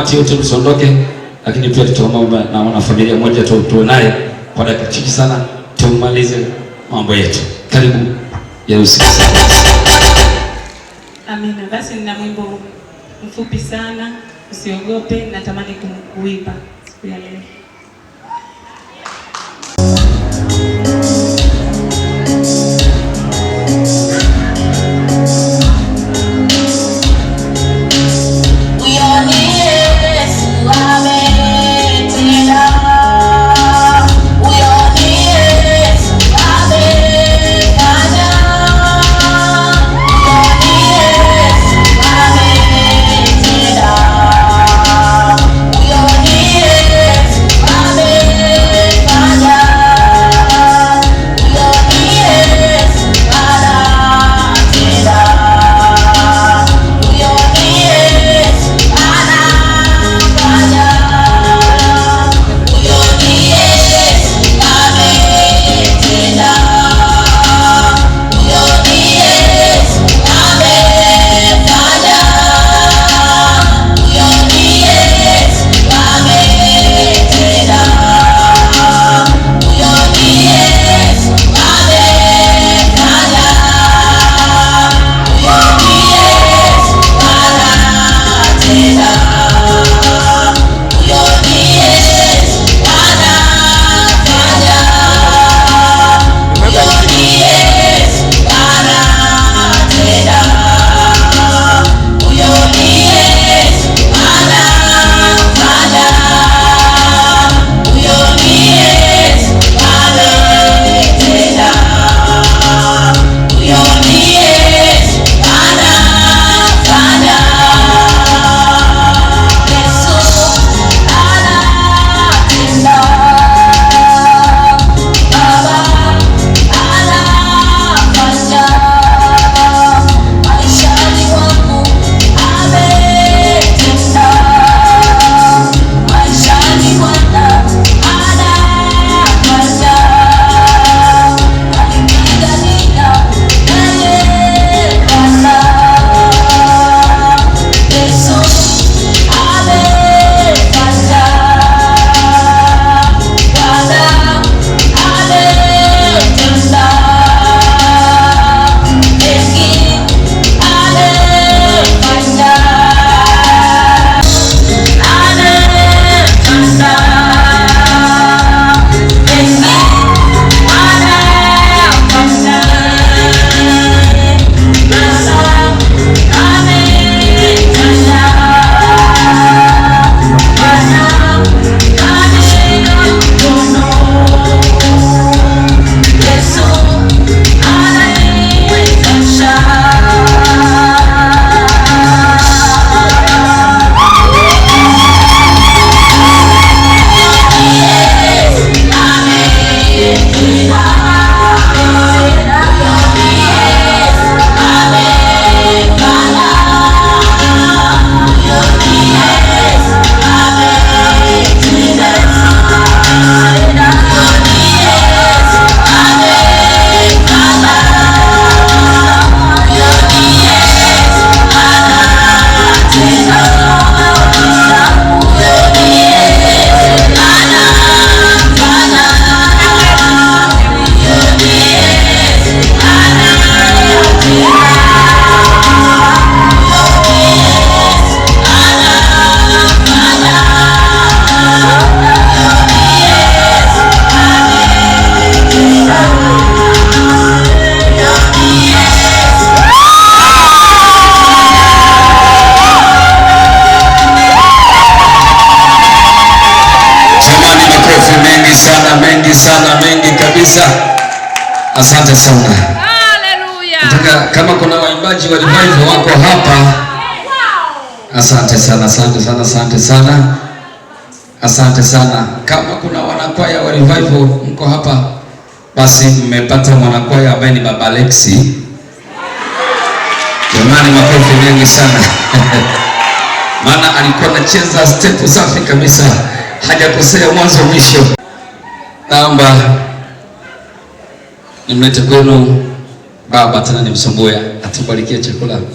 Yote msiondoke, lakini pia tutaomba na wanafamilia moja tuwe naye kwa dakika chache sana tumalize mambo yetu. Karibu Yerusi. Amina. Basi nina mwimbo mfupi sana, usiogope, natamani kuimba siku ya leo. Mengi kabisa. Asante sana. Haleluya. Nataka kama kuna waimbaji wa revival wako hapa. Asante sana, asante sana, asante sana. Asante sana. Kama kuna wanakwaya wa revival mko hapa, basi mmepata mwanakwaya ambaye ni Baba Alexi. Jamani, makofi mengi sana. Maana alikuwa anacheza step safi kabisa. Hajakosea mwanzo mwisho. Naomba nimlete kwenu baba tena nimsumbue atubarikie chakula.